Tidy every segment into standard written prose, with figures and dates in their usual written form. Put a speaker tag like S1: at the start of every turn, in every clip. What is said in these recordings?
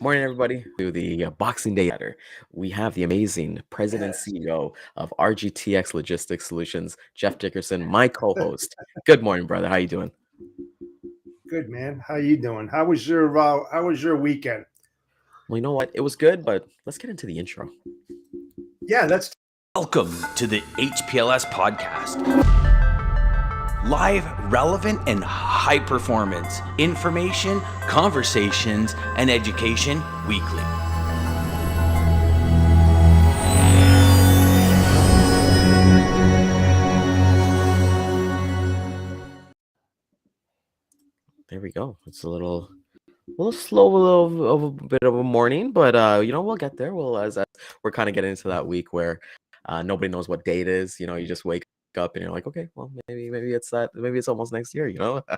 S1: Morning, everybody. To the Boxing Day letter, we have the amazing President
S2: Yes.
S1: CEO of RGTX Logistics Solutions, Jeff Dickerson, my co-host. Good morning, brother. How you doing?
S2: Good, man. How you doing? How was your weekend?
S1: Well, you know what? It was good, but let's get into the intro.
S2: Yeah, that's
S3: Welcome to the HPLS podcast. Live, relevant, and high performance information, conversations, and education weekly.
S1: There we go. It's a little slow, a little of a bit of a morning, but we'll get there. We'll as we're kind of getting into that week where nobody knows what date it is. You just wake up and you're like, okay, well, maybe it's that. Maybe it's almost next year.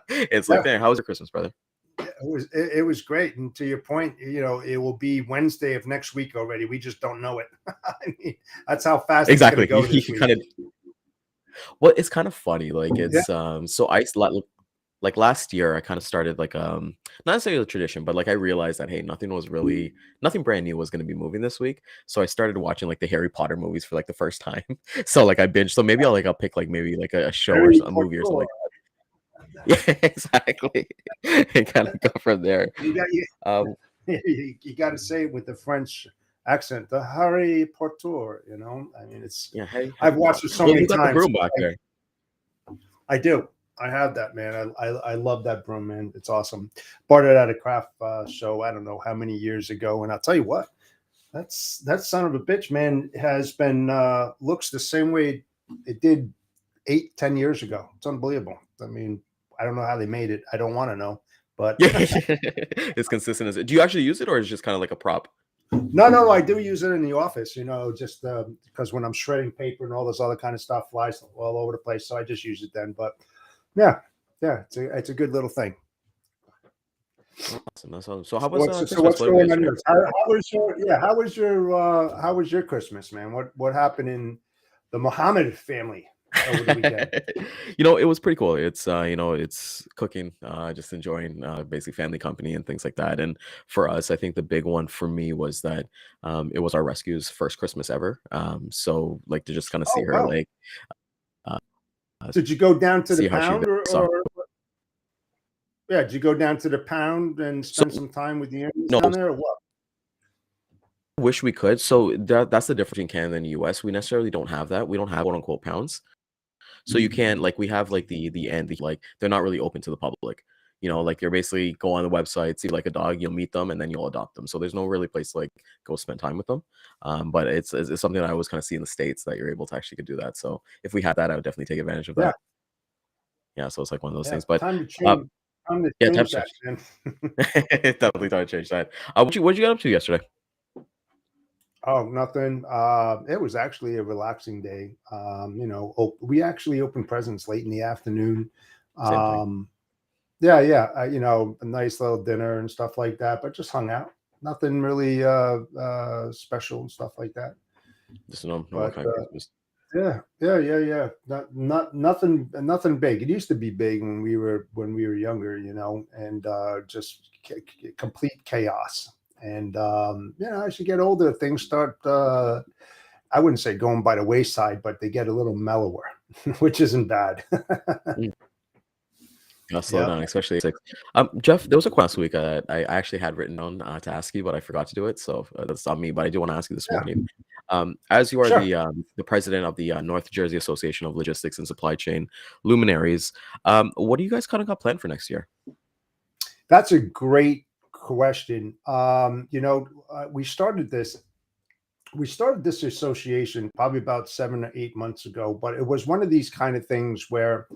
S1: It's like,
S2: yeah.
S1: there. How was your Christmas, brother?
S2: It was great. And to your point, it will be Wednesday of next week already. We just don't know it. I mean, that's how fast
S1: Exactly.
S2: it's going to go this week.
S1: Well, it's kind of funny. Like
S2: Yeah.
S1: so like last year I kind of started like not necessarily a tradition, but like I realized that hey, nothing brand new was going to be moving this week. So I started watching like the Harry Potter movies for like the first time. So like I binged. So maybe I'll pick like maybe like a show or
S2: Very
S1: a movie or something.
S2: cool.
S1: Yeah, exactly. And kind of go from there.
S2: You got
S1: Um
S2: you got to say it with the French accent, the Harry Potter. I mean,
S1: yeah, hey,
S2: I've watched it so
S1: well,
S2: many
S1: you got the
S2: times.
S1: broom back there.
S2: I do. I have that, man. I love that broom, man. It's awesome. Bought it at a craft show. I don't know how many years ago, and I'll tell you what, that son of a bitch, man, has been looks the same way it did 8-10 years ago. It's unbelievable. I mean, I don't know how they made it. I don't want to know, but
S1: Yeah, it's consistent as it. Do you actually use it, or is it just kind of like a prop?
S2: no, I do use it in the office. Just because when I'm shredding paper and all this other kind of stuff flies all over the place, so I just use it then. But yeah, it's a good little thing.
S1: Awesome. That's awesome. So how was
S2: What's
S1: Christmas?
S2: what's
S1: What were you
S2: going
S1: guys
S2: on?
S1: doing?
S2: How was your Christmas, man? What happened in the Muhammad family over the weekend?
S1: It was pretty cool. It's cooking, just enjoying basically family company and things like that. And for us, I think the big one for me was that it was our rescue's first Christmas ever. So like to just kind of see
S2: Oh
S1: her
S2: wow!
S1: like
S2: Did you go down to the
S1: see how she
S2: pound
S1: saw.
S2: or yeah? Did you go down to the pound and
S1: So
S2: spend some time with the Indians
S1: no,
S2: down there, or what?
S1: wish we could. So that's the difference between Canada and the US. We necessarily don't have that. We don't have quote unquote pounds. So you can't like we have like the end like they're not really open to the public. Like you're basically go on the website, see like a dog, you'll meet them and then you'll adopt them. So there's no really place to like go spend time with them. But it's something that I always kind of see in the States that you're able to actually do that. So if we had that, I would definitely take advantage of
S2: Yeah,
S1: that. Yeah, so it's like one of those
S2: yeah.
S1: things. But
S2: Time to
S1: uh
S2: change. Time to
S1: yeah,
S2: change
S1: times
S2: that,
S1: change.
S2: man.
S1: Definitely thought I'd change that. What you get up to yesterday?
S2: Oh, nothing. It was actually a relaxing day. We actually opened presents late in the afternoon.
S1: Same thing.
S2: Yeah. A nice little dinner and stuff like that, but just hung out. Nothing really special and stuff like that.
S1: Just a normal
S2: But
S1: kind of Christmas.
S2: yeah. Nothing big. It used to be big when we were younger, and just complete chaos. And as you get older, things start. I wouldn't say going by the wayside, but they get a little mellower, which isn't bad.
S1: Mm. Gotta slow
S2: Yeah,
S1: down, especially like Jeff, there was a question last week I actually had written down to ask you, but I forgot to do it. So that's on me. But I do want to ask you this
S2: yeah,
S1: morning. As you are
S2: sure.
S1: the president of the North Jersey Association of Logistics and Supply Chain Luminaries, what do you guys kind of got planned for next year?
S2: That's a great question. We started this. We started this association probably about 7 or 8 months ago, but it was one of these kind of things where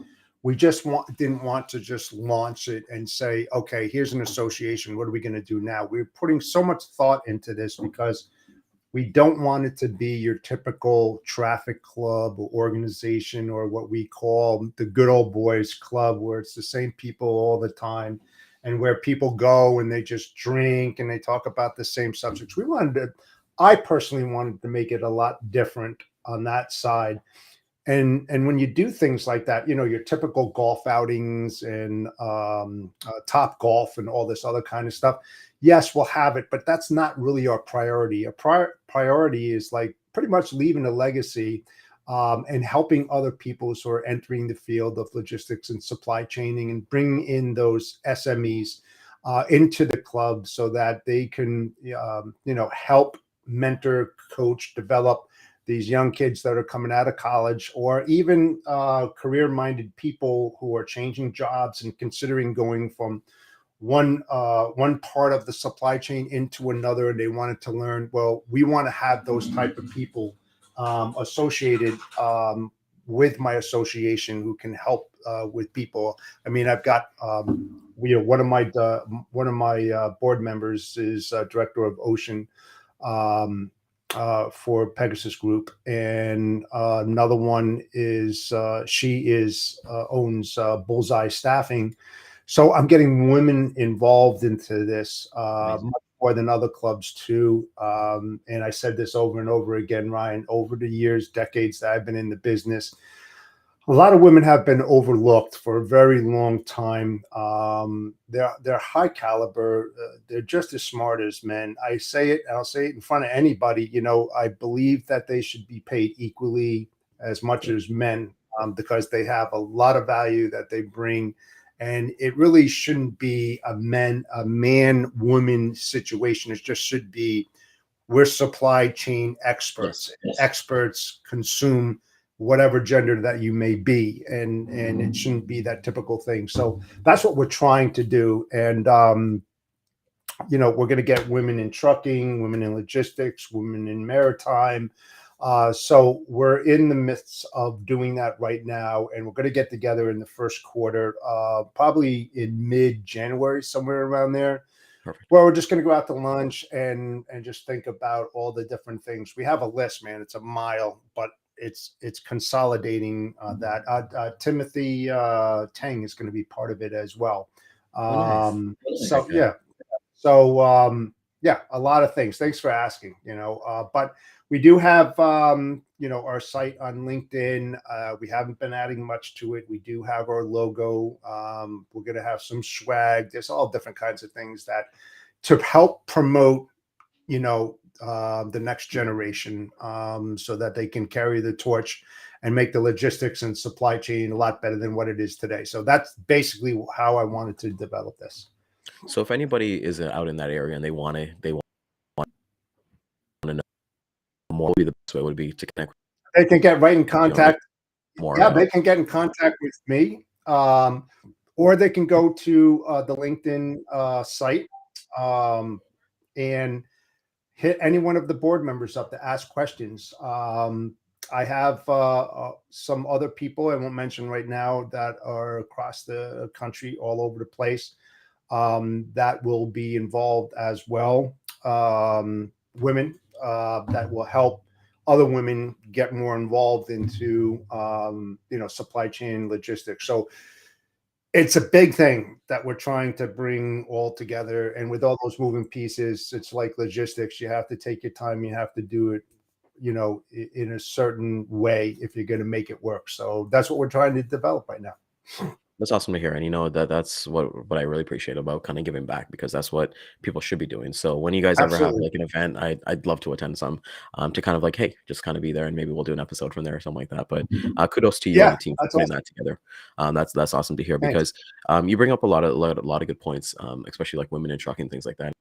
S2: we just didn't want to just launch it and say, okay, here's an association. What are we going to do now? We're putting so much thought into this because we don't want it to be your typical traffic club or organization or what we call the good old boys club, where it's the same people all the time and where people go and they just drink and they talk about the same subjects. I personally wanted to make it a lot different on that side. And when you do things like that, your typical golf outings and Top Golf and all this other kind of stuff, yes, we'll have it, but that's not really our priority. A priority is like pretty much leaving a legacy, and helping other people who are entering the field of logistics and supply chaining, and bringing in those SMEs into the club so that they can, help mentor, coach, develop these young kids that are coming out of college, or even career-minded people who are changing jobs and considering going from one part of the supply chain into another, and they wanted to learn. Well, we want to have those type of people associated with my association who can help with people. I mean, I've got one of my board members is director of ocean for Pegasus Group, and another one is owns Bullseye Staffing. So I'm getting women involved into this much more than other clubs too. And I said this over and over again, Ryan, over the years, decades that I've been in the business, a lot of women have been overlooked for a very long time. They're high caliber. They're just as smart as men. I say it, and I'll say it in front of anybody. I believe that they should be paid equally as much as men, because they have a lot of value that they bring. And it really shouldn't be a man-woman situation. It just should be, we're supply chain experts.
S1: Yes.
S2: Experts consume whatever gender that you may be, and it shouldn't be that typical thing. So that's what we're trying to do. And we're going to get women in trucking, women in logistics, women in maritime. So we're in the midst of doing that right now, and we're going to get together in the first quarter, probably in mid-January, somewhere around there.
S1: Perfect.
S2: Well, we're just going to go out to lunch and just think about all the different things. We have a list, man. It's a mile, but it's consolidating that. Timothy Tang is going to be part of it as well. So yeah. So yeah, a lot of things. Thanks for asking. But we do have our site on LinkedIn. We haven't been adding much to it. We do have our logo. We're going to have some swag. There's all different kinds of things that to help promote the next generation, so that they can carry the torch and make the logistics and supply chain a lot better than what it is today. So that's basically how I wanted to develop this.
S1: So if anybody is out in that area and they want to know more, the best way would be to connect.
S2: They can get right in contact.
S1: More.
S2: Yeah, they can get in contact with me, or they can go to the LinkedIn site and hit any one of the board members up to ask questions. I have some other people I won't mention right now that are across the country, all over the place, that will be involved as well. Women that will help other women get more involved into supply chain logistics. So it's a big thing that we're trying to bring all together. And with all those moving pieces, it's like logistics. You have to take your time. You have to do it, in a certain way if you're going to make it work. So that's what we're trying to develop right now.
S1: That's awesome to hear. And that's what I really appreciate about kind of giving back, because that's what people should be doing. So when you guys ever have like an event, I'd love to attend some, to kind of like, hey, just kind of be there, and maybe we'll do an episode from there or something like that. But kudos to you and the team for putting that together. That's awesome to hear. Thanks. Because you bring up a lot of good points, especially like women in trucking, things like that.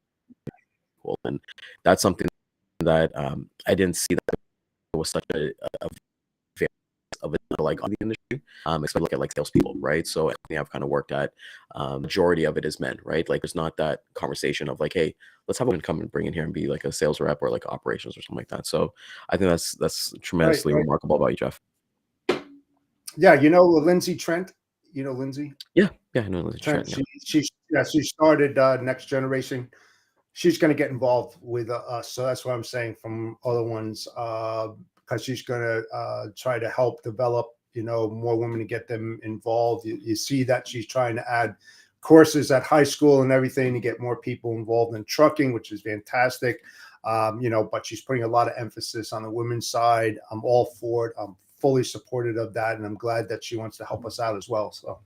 S1: Cool. And that's something that I didn't see that was such a of it, like on the industry, especially look at like salespeople, right? So I've kind of worked at majority of it is men, right? Like there's not that conversation of like, hey, let's have a woman come and bring in here and be like a sales rep or like operations or something like that. So I think that's tremendously remarkable about you, Jeff.
S2: Yeah, Lindsay Trent. Lindsay?
S1: Yeah, I know Lindsay Trent.
S2: She started Next Generation. She's going to get involved with us. So that's what I'm saying from other ones. Because she's going to try to help develop, more women to get them involved. You see that she's trying to add courses at high school and everything to get more people involved in trucking, which is fantastic. But she's putting a lot of emphasis on the women's side. I'm all for it. I'm fully supportive of that, and I'm glad that she wants to help us out as well. So.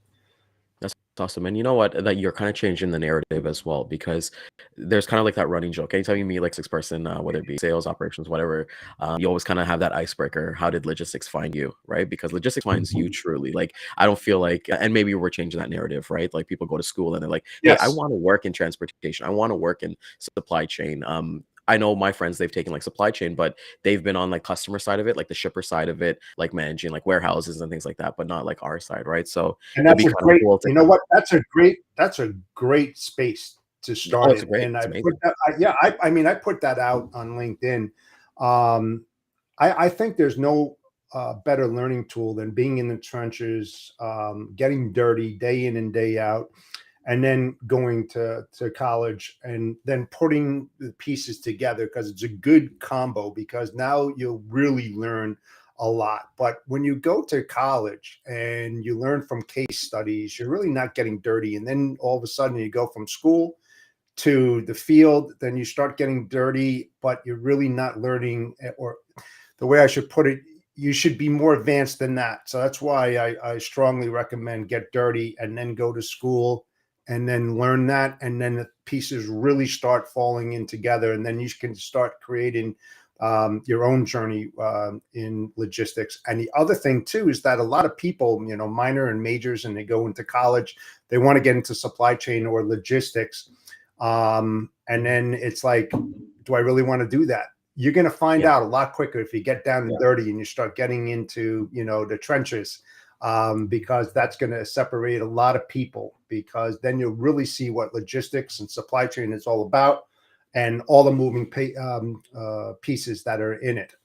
S1: awesome. And you know what? That you're kind of changing the narrative as well, because there's kind of like that running joke. Anytime you meet like six person, whether it be sales, operations, whatever, you always kind of have that icebreaker. How did logistics find you? Right? Because logistics finds you truly. Like, I don't feel like, and maybe we're changing that narrative, right? Like people go to school and they're like, hey, I
S2: Yes.
S1: want to work in transportation. I want to work in supply chain. I know my friends, they've taken like supply chain, but they've been on like customer side of it, like the shipper side of it, like managing like warehouses and things like that, but not like our side, right? So
S2: And
S1: it'd
S2: that's
S1: be
S2: a
S1: kind of
S2: great,
S1: cool to
S2: you know what? That's a great space to
S1: oh,
S2: start
S1: it's
S2: in.
S1: great.
S2: And
S1: It's
S2: I put
S1: amazing.
S2: that, yeah, I mean, I put that out on LinkedIn. Um, I think there's no better learning tool than being in the trenches, getting dirty day in and day out, and then going to college and then putting the pieces together, because it's a good combo, because now you'll really learn a lot. But when you go to college and you learn from case studies, you're really not getting dirty. And then all of a sudden you go from school to the field, then you start getting dirty, but you're really not learning, or the way I should put it, you should be more advanced than that. So that's why I strongly recommend get dirty and then go to school and then learn that. And then the pieces really start falling in together. And then you can start creating your own journey in logistics. And the other thing too is that a lot of people, minor and majors, and they go into college, they want to get into supply chain or logistics. And then it's like, do I really want to do that? You're going to find
S1: Yeah.
S2: out a lot quicker if you get down and dirty and you start getting into, the trenches, because that's going to separate a lot of people, because then you'll really see what logistics and supply chain is all about and all the moving pieces that are in it.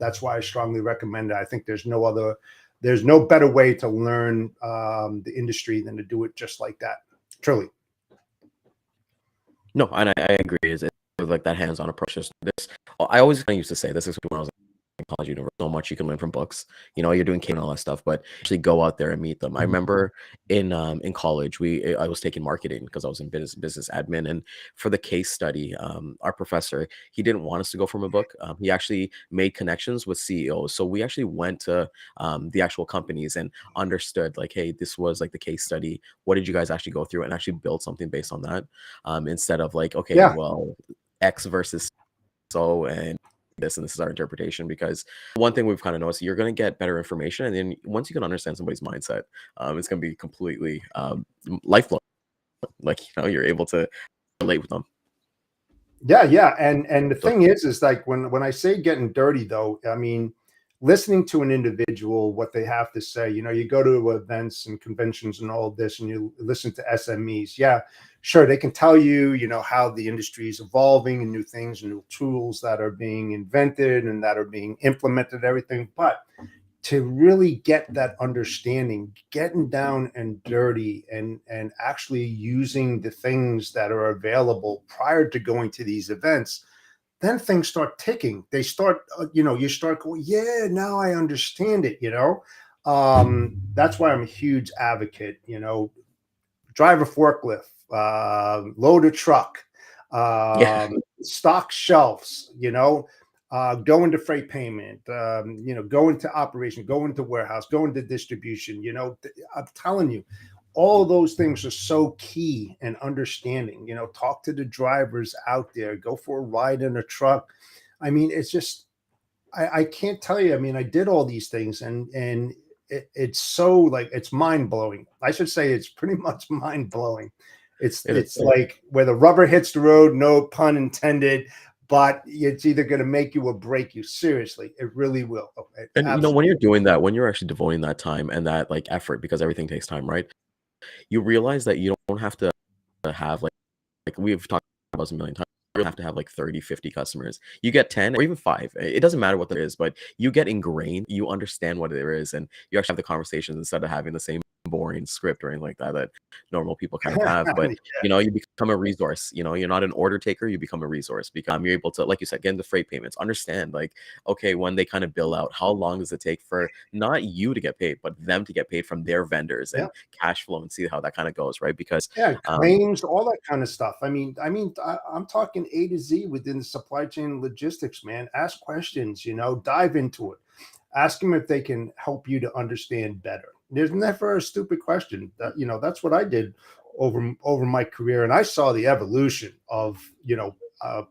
S2: That's why I strongly recommend it. I think there's no better way to learn the industry than to do it just like that. Truly.
S1: No, and I agree. Is it like that hands-on approach? Just this, I always kind of used to say this is when I was in college universe. So much you can learn from books. You're doing K and all that stuff, but actually go out there and meet them. I remember in college, I was taking marketing because I was in business admin, and for the case study, our professor, he didn't want us to go from a book. He actually made connections with CEOs, so we actually went to the actual companies and understood like, hey, this was like the case study. What did you guys actually go through, and actually build something based on that, instead of like, okay,
S2: Yeah.
S1: well, X versus so and this is our interpretation. Because one thing we've kind of noticed, you're going to get better information, and then once you can understand somebody's mindset, it's going to be completely lifelong. Like, you're able to relate with them.
S2: Yeah. And the
S1: So
S2: thing is like when I say getting dirty though, I mean, listening to an individual, what they have to say. You go to events and conventions and all of this, and you listen to SMEs. Yeah, sure, they can tell you, how the industry is evolving and new things and new tools that are being invented and that are being implemented, everything. But to really get that understanding, getting down and dirty, and actually using the things that are available prior to going to these events, then things start ticking. They start, you start going, yeah, now I understand it. That's why I'm a huge advocate. Drive a forklift, load a truck,
S1: yeah,
S2: stock shelves, go into freight payment, go into operation, go into warehouse, go into distribution. I'm telling you, all of those things are so key, and understanding. Talk to the drivers out there, go for a ride in a truck. I mean, it's just, I can't tell you. I mean, I did all these things, and it's so, like, it's mind blowing. I should say it's pretty much mind blowing. It's
S1: it is.
S2: it's like where the rubber hits the road, no pun intended, but it's either going to make you or break you. Seriously, it really will. It
S1: And when
S2: absolutely.
S1: you're doing that, when you're actually devoting that time and that like effort, because everything takes time, right? You realize that you don't have to have like we've talked about this a million times. You don't have to have like 30, 50 customers. You get 10 or even 5. It doesn't matter what there is, but you get ingrained, you understand what there is, and you actually have the conversations instead of having the same boring script or anything like that normal people kind of have. But you become a resource. You're not an order taker, you become a resource. Because you're able to, like you said, get into freight payments, understand like, okay, when they kind of bill out, how long does it take for not you to get paid, but them to get paid from their vendors,
S2: Yeah.
S1: and cash flow, and see how that kind of goes, right? Because
S2: Yeah, claims, all that kind of stuff. I'm talking A to Z within the supply chain logistics, man. Ask questions, dive into it. Ask them if they can help you to understand better. There's never a stupid question. That, that's what I did over my career, and I saw the evolution of,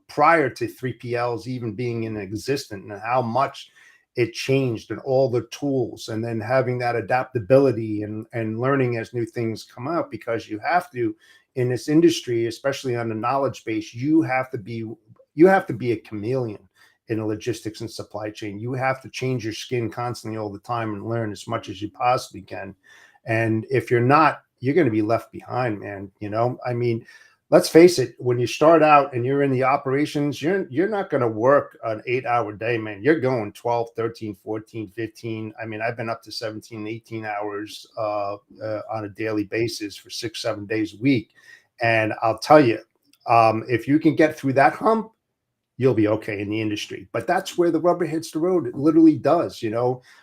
S2: prior to 3PLs even being in existence, and how much it changed, and all the tools, and then having that adaptability and learning as new things come out, because you have to, in this industry, especially on the knowledge base, you have to be a chameleon in a logistics and supply chain. You have to change your skin constantly all the time and learn as much as you possibly can. And if you're not, you're going to be left behind, man. I mean, let's face it, when you start out and you're in the operations, you're not going to work an 8-hour day, man. You're going 12, 13, 14, 15. I mean, I've been up to 17, 18 hours on a daily basis for 6, 7 days a week. And I'll tell you, if you can get through that hump, you'll be okay in the industry. But that's where the rubber hits the road. It literally does,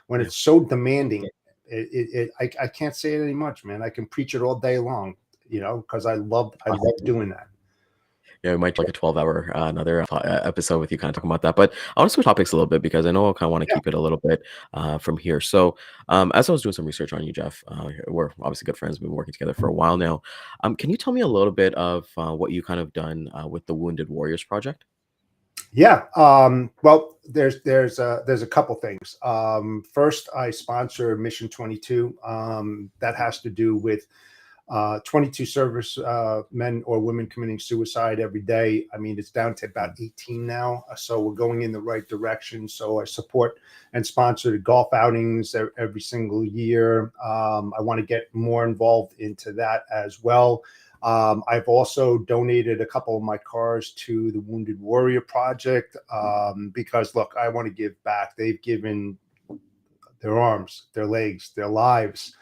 S2: when it's so demanding. I can't say it any much, man. I can preach it all day long, because I love doing that.
S1: Yeah, we might do like a 12-hour another episode with you kind of talking about that. But I want to switch topics a little bit, because I know I kind of want to keep it a little bit from here. So as I was doing some research on you, Jeff, we're obviously good friends. We've been working together for a while now. Can you tell me a little bit of what you kind of done with the Wounded Warriors Project?
S2: Yeah. Well, there's a couple things. First, I sponsor Mission 22. That has to do with 22 service men or women committing suicide every day. I mean, it's down to about 18 now. So we're going in the right direction. So I support and sponsor the golf outings every single year. I want to get more involved into that as well. I've also donated a couple of my cars to the Wounded Warrior Project because, look, I want to give back. They've given their arms, their legs, their lives,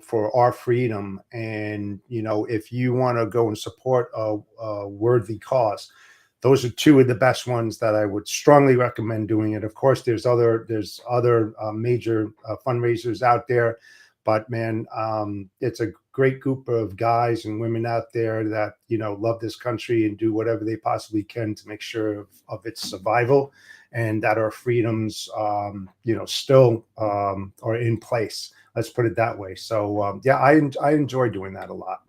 S2: for our freedom. And, if you want to go and support a worthy cause, those are two of the best ones that I would strongly recommend doing it. Of course, there's other major fundraisers out there. But man, it's a great group of guys and women out there that, love this country and do whatever they possibly can to make sure of its survival, and that our freedoms, still are in place. Let's put it that way. So, yeah, I enjoy doing that a lot.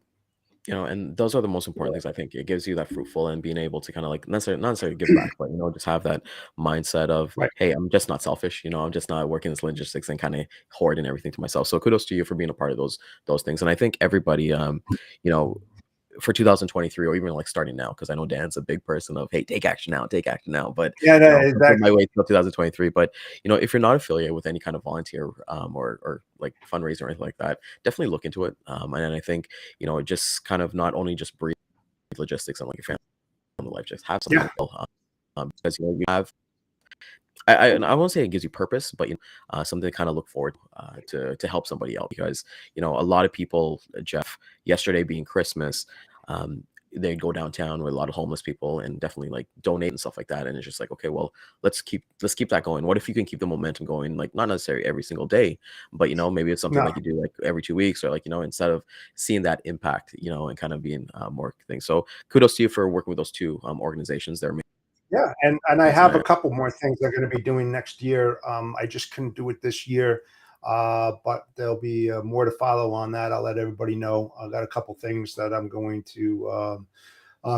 S1: And those are the most important things. I think it gives you that fruitful and being able to kind of like not necessarily give back, but just have that mindset of,
S2: Right.
S1: hey, I'm just not selfish. I'm just not working this logistics and kind of hoarding everything to myself. So kudos to you for being a part of those things. And I think everybody, for 2023, or even like starting now, because I know Dan's a big person of, hey, take action now. But
S2: Yeah, no, exactly.
S1: my way till 2023. But if you're not affiliated with any kind of volunteer or like fundraiser or anything like that, definitely look into it. And I think just kind of not only just breathe logistics and like your family life, just have something because you have. I won't say it gives you purpose, but something to kind of look forward to help somebody out, because a lot of people, Jeff, yesterday being Christmas, they go downtown with a lot of homeless people and definitely like donate and stuff like that, and it's just like, okay, well, let's keep that going. What if you can keep the momentum going, like not necessarily every single day, but maybe it's something like you do like every 2 weeks, or like instead of seeing that impact, and kind of being more things. So kudos to you for working with those two organizations. They're
S2: Yeah, and I have a couple more things I'm going to be doing next year. I just couldn't do it this year, but there'll be more to follow on that. I'll let everybody know. I got a couple things that I'm going to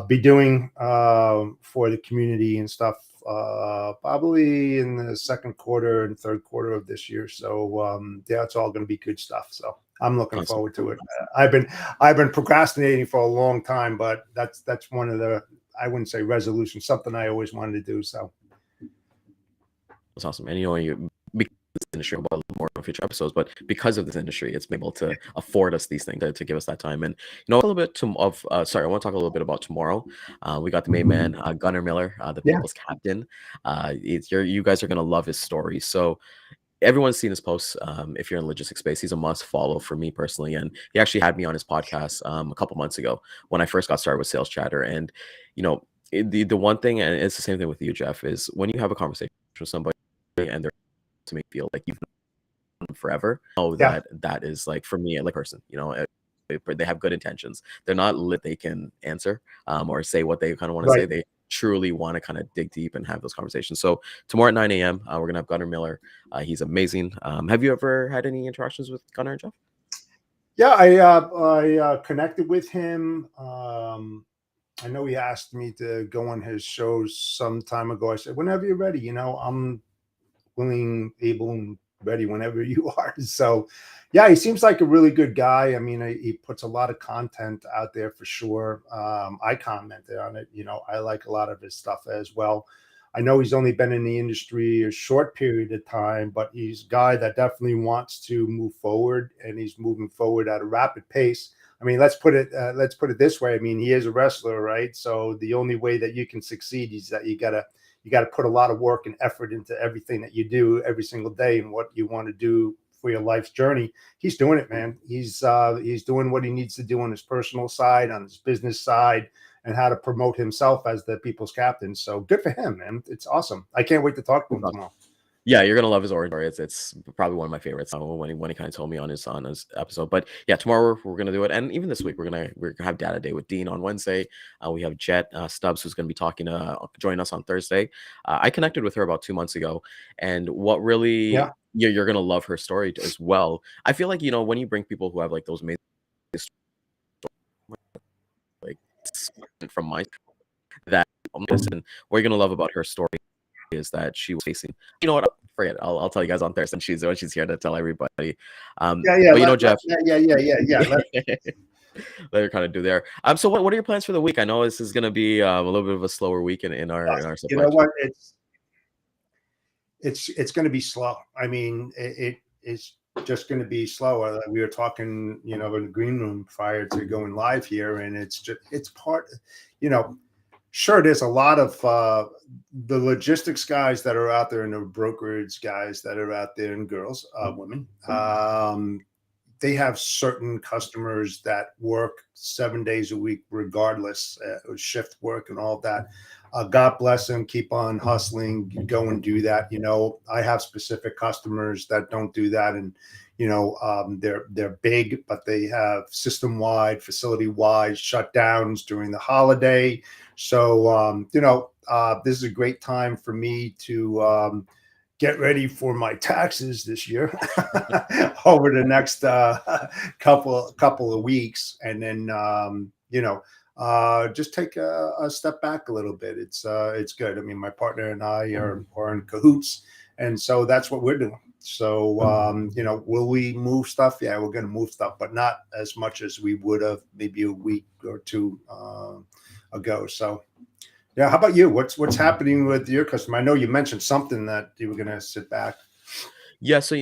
S2: be doing for the community and stuff, probably in the second quarter and third quarter of this year. So yeah, it's all going to be good stuff. So I'm looking forward to it. I've been procrastinating for a long time, but that's one of the, I wouldn't say resolution, something I always wanted to do. So
S1: that's awesome. And you because of this industry, about a little more in future episodes, but because of this industry, it's been able to afford us these things to give us that time. And a little bit I want to talk a little bit about tomorrow. We got the main man, Gunnar Miller, the People's Captain. You guys are gonna love his story. So everyone's seen his posts. If you're in the logistics space, he's a must follow for me personally. And he actually had me on his podcast a couple months ago when I first got started with Sales Chatter. And the one thing, and it's the same thing with you, Jeff, is when you have a conversation with somebody and they're to make you feel like you've known them forever, that is like, for me, like person, they have good intentions. They're not lit. They can answer or say what they kind of want to say. truly want to kind of dig deep and have those conversations. So tomorrow at 9 a.m., we're gonna have Gunnar Miller. He's amazing. Have you ever had any interactions with Gunnar and Jeff?
S2: Yeah, I connected with him. I know he asked me to go on his shows some time ago. I said, whenever you're ready, I'm willing, able, and ready whenever you are. So, yeah, he seems like a really good guy. I mean, he puts a lot of content out there for sure. I commented on it. I like a lot of his stuff as well. I know he's only been in the industry a short period of time, but he's a guy that definitely wants to move forward, and he's moving forward at a rapid pace. I mean, let's put it this way. I mean, he is a wrestler, right? So the only way that you can succeed is that you gotta put a lot of work and effort into everything that you do every single day and what you want to do for your life's journey. He's doing it, man. He's doing what he needs to do on his personal side, on his business side, and how to promote himself as the people's captain. So good for him, man. It's awesome. I can't wait to talk to him tomorrow.
S1: Yeah, you're gonna love his origin story. It's probably one of my favorites when he kind of told me on his episode. But yeah, tomorrow we're gonna do it, and even this week we're gonna have data day with Dean on Wednesday. We have Jet Stubbs, who's gonna be talking join us on Thursday. I connected with her about 2 months ago, and what really you're gonna love her story as well. I feel like when you bring people who have like those amazing like from my that and what you're gonna love about her story is that she was facing. You know what? Forget it. I'll tell you guys on Thursday. She's here to tell everybody. But Jeff.
S2: Yeah.
S1: Let her kind of do there. So what are your plans for the week? I know this is going to be a little bit of a slower week in our supply.
S2: You know what? It's going to be slow. I mean, it's just going to be slow. We were talking, in the green room prior to going live here, and it's part. Sure, there's a lot of the logistics guys that are out there and the brokerage guys that are out there, and girls, women. They have certain customers that work 7 days a week, regardless of shift work and all that. God bless them. Keep on hustling. Go and do that. I have specific customers that don't do that, and they're big, but they have system-wide, facility-wide shutdowns during the holiday. So, this is a great time for me to get ready for my taxes this year over the next couple of weeks, and then just take a step back a little bit. It's good. I mean, my partner and I are in cahoots, and so that's what we're doing. So, will we move stuff? Yeah, we're going to move stuff, but not as much as we would have maybe a week or two ago. So, yeah. How about you? What's happening with your customer? I know you mentioned something that you were going to sit back.
S1: Yeah, so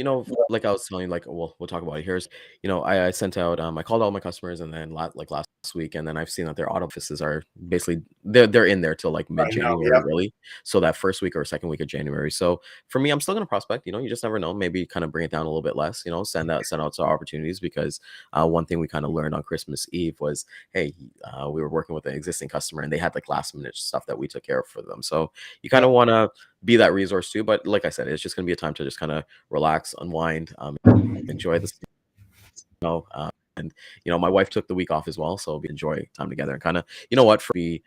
S1: like I was telling you, like we'll talk about it. Here's, I sent out, I called all my customers, and then last week, and then I've seen that their auto offices are basically they're in there till like mid-January, really. So that first week or second week of January. So for me, I'm still gonna prospect. You just never know. Maybe kind of bring it down a little bit less. Send out some opportunities, because one thing we kind of learned on Christmas Eve was, hey, we were working with an existing customer, and they had like last minute stuff that we took care of for them. So you kind of want to be that resource too. But like I said, it's just going to be a time to just kind of relax, unwind, enjoy this, and my wife took the week off as well, so we enjoy time together and kind of, for me,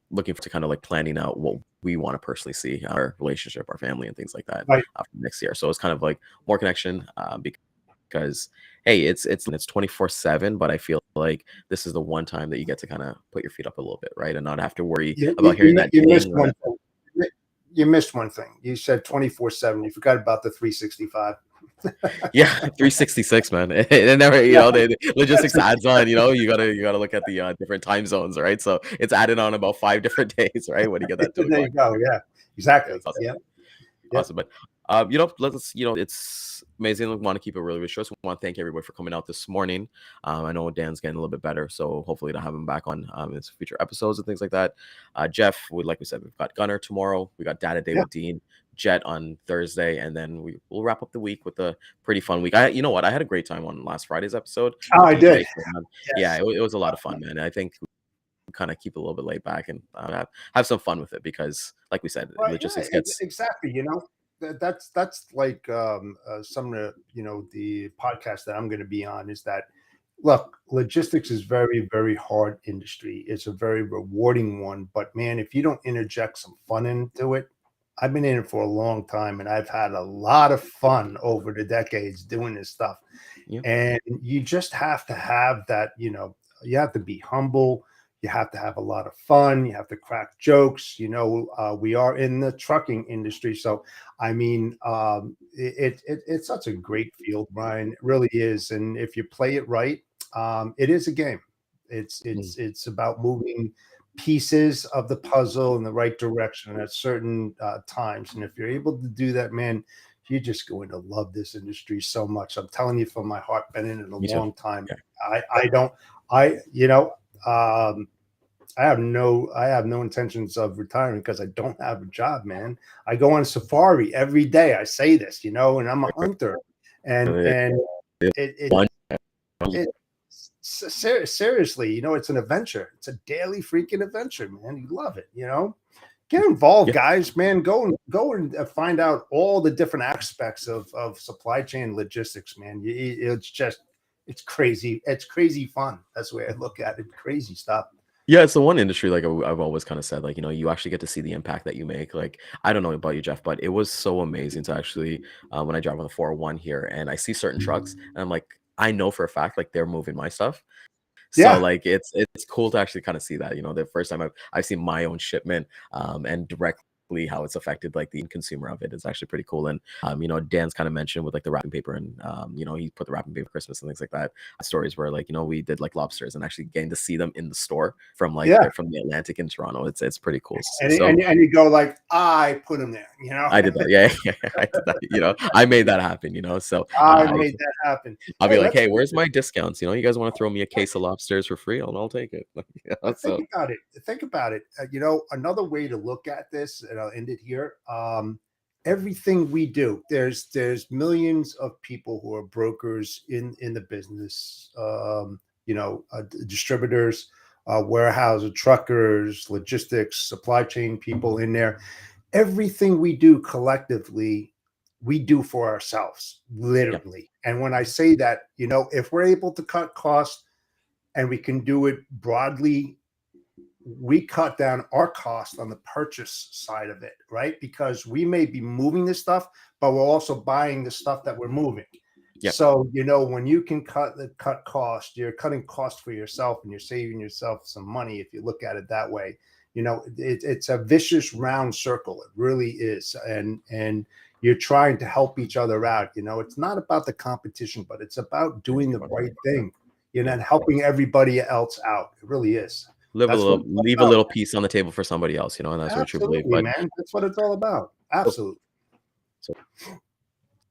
S1: looking to kind of like planning out what we want to personally see our relationship, our family, and things like that for next year. So it's kind of like more connection, because hey, it's 24/7, but I feel like this is the one time that you get to kind of put your feet up a little bit, right, and not have to worry about hearing that.
S2: You missed one thing. You said 24/7. You forgot about the 365.
S1: Yeah, 366, man. It never, the logistics adds on. You gotta look at the different time zones, right? So it's added on about 5 different days, right? When you get that to
S2: there you go. Yeah, exactly.
S1: Yeah, awesome. But let's it's amazing. We want to keep it really short. So we want to thank everybody for coming out this morning. I know Dan's getting a little bit better, so hopefully to have him back on in future episodes and things like that. Jeff, like we said, we've got Gunnar tomorrow. We got Data Day with Dean. Jet on Thursday, and then we'll wrap up the week with a pretty fun week. I had a great time on last Friday's episode.
S2: Oh, I did.
S1: Yeah, it was a lot of fun, man. I think we kind of keep a little bit laid back and have some fun with it, because, like we said, logistics gets
S2: exactly. That's like some of the the podcast that I'm going to be on, is that Look, logistics is very, very hard industry. It's a very rewarding one, but man, if you don't interject some fun into it, I've been in it for a long time and I've had a lot of fun over the decades doing this stuff.
S1: Yeah.
S2: And you just have to have that, you have to be humble. You have to have a lot of fun. You have to crack jokes. We are in the trucking industry. So, I mean, it's such a great field, Brian. It really is. And if you play it right, it is a game. It's about moving pieces of the puzzle in the right direction at certain times. And if you're able to do that, man, you're just going to love this industry so much. I'm telling you from my heart, been in it a long time.
S1: Yeah.
S2: I have no intentions of retiring because I don't have a job, man. I go on safari every day. I say this, and I'm a hunter, and seriously, it's an adventure. It's a daily freaking adventure, man. You love it, Get involved, guys, man. Go and find out all the different aspects of supply chain logistics, man. It's crazy. It's crazy fun. That's the way I look at it. Crazy stuff.
S1: Yeah, it's the one industry, like I've always kind of said, like, you actually get to see the impact that you make. Like, I don't know about you, Jeff, but it was so amazing to actually, when I drive on the 401 here and I see certain trucks and I'm like, I know for a fact, like they're moving my stuff. So like it's cool to actually kind of see that, the first time I've seen my own shipment and directly how it's affected like the consumer of it is actually pretty cool. And Dan's kind of mentioned with like the wrapping paper and he put the wrapping paper Christmas and things like that. Stories where like we did like lobsters and actually getting to see them in the store from like from the Atlantic in Toronto. It's pretty cool.
S2: And you go like, I put them there,
S1: I did that. Yeah, I did that. I made that happen. So
S2: I made that happen.
S1: I'll be like, hey, where's my discounts? You guys want to throw me a case of lobsters for free? I'll take it.
S2: Think about it. Another way to look at this, and I'll end it here. Everything we do, there's millions of people who are brokers in the business. Distributors, warehouses, truckers, logistics, supply chain people in there. Everything we do collectively, we do for ourselves, literally. And when I say that, if we're able to cut costs and we can do it broadly, we cut down our cost on the purchase side of it, right? Because we may be moving this stuff, but we're also buying the stuff that we're moving. Yep. So, when you can cut cost, you're cutting cost for yourself and you're saving yourself some money. If you look at it that way, it's a vicious round circle. It really is. And you're trying to help each other out. It's not about the competition, but it's about doing the right thing, and helping everybody else out. It really is.
S1: Leave a little piece on the table for somebody else, and that's what you believe.
S2: But man, that's what it's all about. Absolutely.
S1: So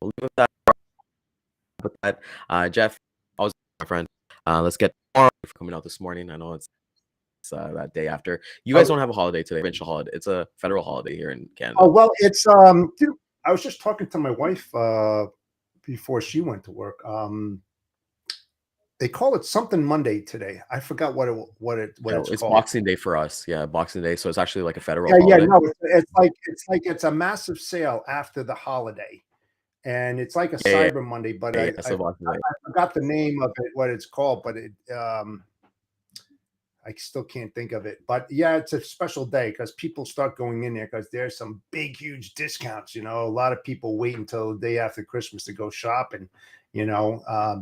S1: we'll leave with that. Jeff, always my friend. Let's get for coming out this morning. I know it's that day after. You guys don't have a holiday today, provincial holiday. It's a federal holiday here in Canada.
S2: Oh well, it's dude, I was just talking to my wife before she went to work. They call it something Monday today. I forgot what it's called.
S1: It's Boxing Day for us. Yeah, Boxing Day. So it's actually like a federal holiday.
S2: Yeah, no, it's a massive sale after the holiday. And it's like a Cyber Monday, but I forgot the name of it, what it's called, but I still can't think of it. But yeah, it's a special day because people start going in there because there's some big, huge discounts. A lot of people wait until the day after Christmas to go shopping,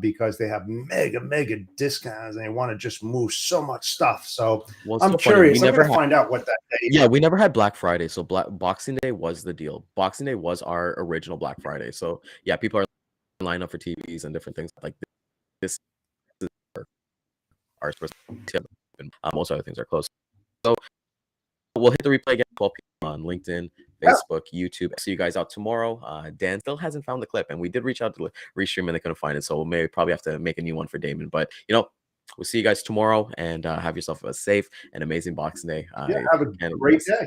S2: because they have mega discounts and they want to just move so much stuff. So I'm curious. I'm going to find out what that day is.
S1: Yeah, we never had Black Friday. So Boxing Day was the deal. Boxing Day was our original Black Friday. So yeah, people are lining up for TVs and different things like this. Is our and most other things are closed. So we'll hit the replay again 12 p.m. on LinkedIn, Facebook, YouTube. See you guys out tomorrow. Dan still hasn't found the clip, and we did reach out to Restream and they couldn't find it. So we'll probably have to make a new one for Daman. But we'll see you guys tomorrow and have yourself a safe and amazing Boxing Day.
S2: Have a great day.